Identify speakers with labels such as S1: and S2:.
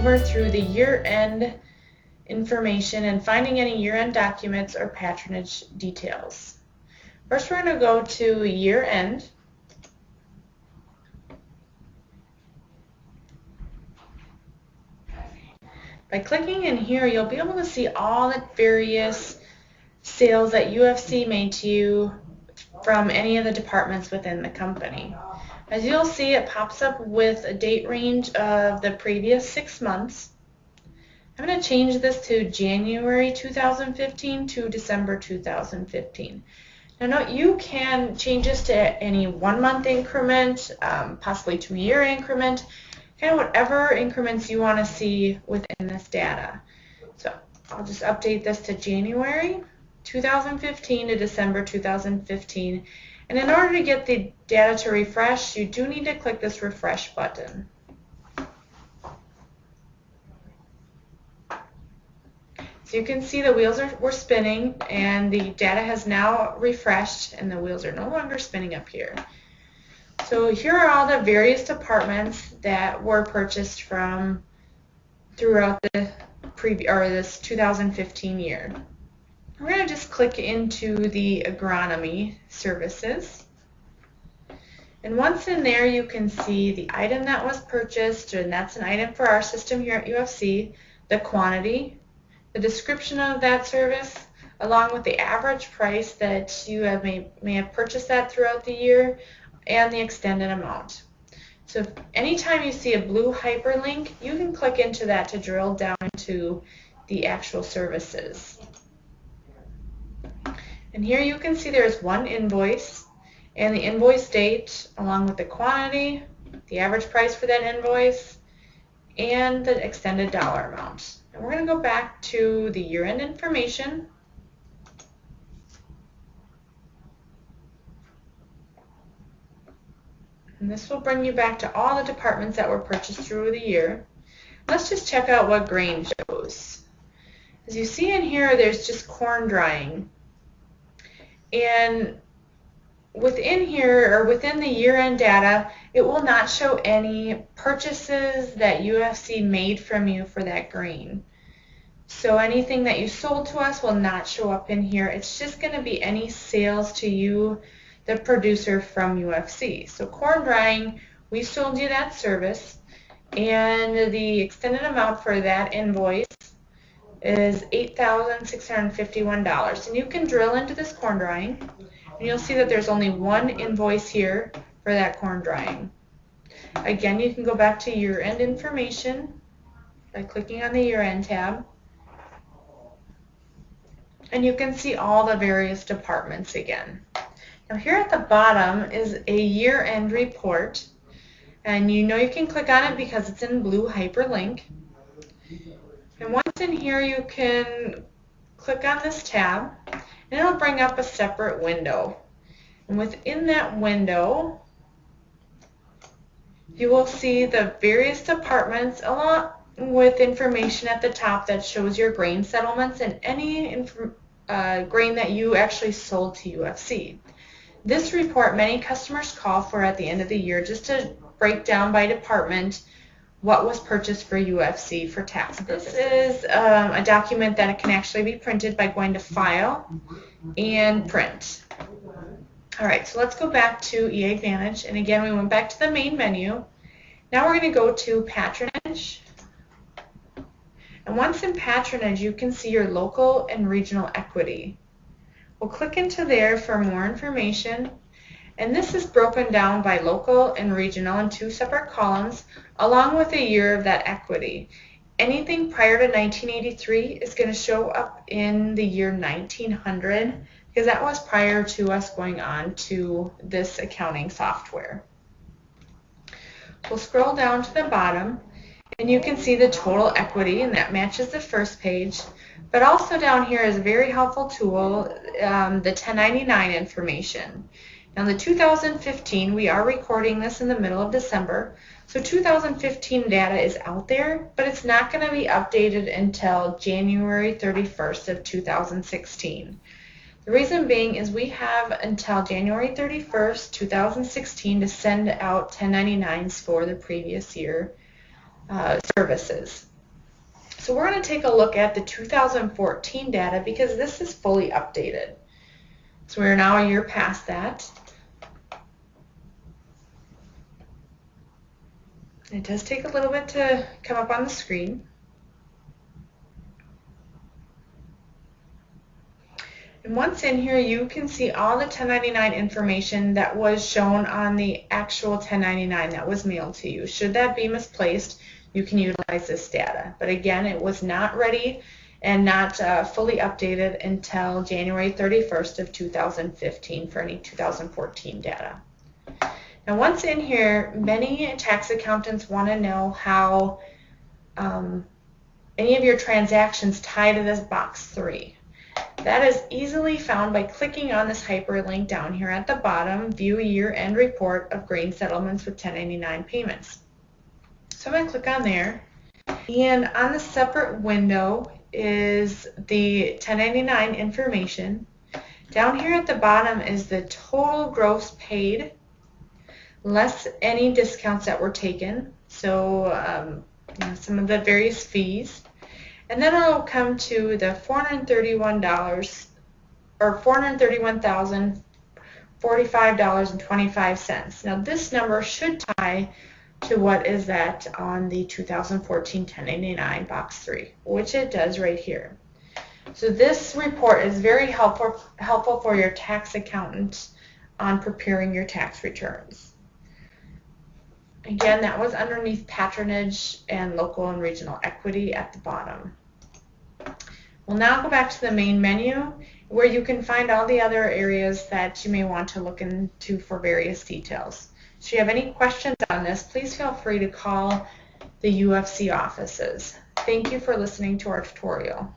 S1: maneuver through the year-end information and finding any year-end documents or patronage details. First, we're going to go to year-end. By clicking in here, you'll be able to see all the various sales that UFC made to you from any of the departments within the company. As you'll see, it pops up with a date range of the previous 6 months. I'm going to change this to January 2015 to December 2015. Now note, you can change this to any 1-month increment, possibly 2-year increment, kind of whatever increments you want to see within this data. So I'll just update this to January 2015 to December 2015. And in order to get the data to refresh, you do need to click this refresh button. So you can see the wheels were spinning and the data has now refreshed and the wheels are no longer spinning up here. So here are all the various departments that were purchased from throughout the this 2015 year. We're going to just click into the agronomy services. And once in there, you can see the item that was purchased, and that's an item for our system here at UFC, the quantity, the description of that service, along with the average price that you may have purchased that throughout the year, and the extended amount. So anytime you see a blue hyperlink, you can click into that to drill down into the actual services. And here you can see there's one invoice and the invoice date along with the quantity, the average price for that invoice, and the extended dollar amount. And we're going to go back to the year-end information. And this will bring you back to all the departments that were purchased through the year. Let's just check out what grain shows. As you see in here, there's just corn drying. And within here, or within the year-end data, it will not show any purchases that UFC made from you for that grain. So anything that you sold to us will not show up in here. It's just going to be any sales to you, the producer, from UFC. So corn drying, we sold you that service, and the extended amount for that invoice is $8,651. And you can drill into this corn drying, and you'll see that there's only one invoice here for that corn drying. Again, you can go back to year-end information by clicking on the year-end tab, and you can see all the various departments again. Now here at the bottom is a year-end report, and you know you can click on it because it's in blue hyperlink. And once in here, you can click on this tab, and it'll bring up a separate window. And within that window, you will see the various departments along with information at the top that shows your grain settlements and any grain that you actually sold to UFC. This report many customers call for at the end of the year just to break down by department what was purchased for UFC for tax purposes. This is a document that can actually be printed by going to File and Print. Alright, so let's go back to eAgVantage, and again we went back to the main menu. Now we're going to go to Patronage, and once in Patronage you can see your local and regional equity. We'll click into there for more information, and this is broken down by local and regional in 2 separate columns along with the year of that equity. Anything prior to 1983 is going to show up in the year 1900 because that was prior to us going on to this accounting software. We'll scroll down to the bottom and you can see the total equity, and that matches the first page. But also down here is a very helpful tool, the 1099 information. Now the 2015, we are recording this in the middle of December, so 2015 data is out there, but it's not going to be updated until January 31st of 2016. The reason being is we have until January 31st, 2016 to send out 1099s for the previous year services. So we're going to take a look at the 2014 data because this is fully updated. So we're now a year past that. It does take a little bit to come up on the screen. And once in here, you can see all the 1099 information that was shown on the actual 1099 that was mailed to you. Should that be misplaced, you can utilize this data. But again, it was not ready and not fully updated until January 31st of 2015 for any 2014 data. Now once in here, many tax accountants want to know how any of your transactions tie to this box 3. That is easily found by clicking on this hyperlink down here at the bottom, View Year-End Report of Grain Settlements with 1099 Payments. So I'm going to click on there, and on the separate window is the 1099 information. Down here at the bottom is the total gross paid, less any discounts that were taken, so some of the various fees. And then it'll come to the $431 or $431,045.25. Now this number should tie to what is that on the 2014 1099 box 3, which it does right here. So this report is very helpful for your tax accountant on preparing your tax returns. Again, that was underneath patronage and local and regional equity at the bottom. We'll now go back to the main menu where you can find all the other areas that you may want to look into for various details. If you have any questions on this, please feel free to call the UFC offices. Thank you for listening to our tutorial.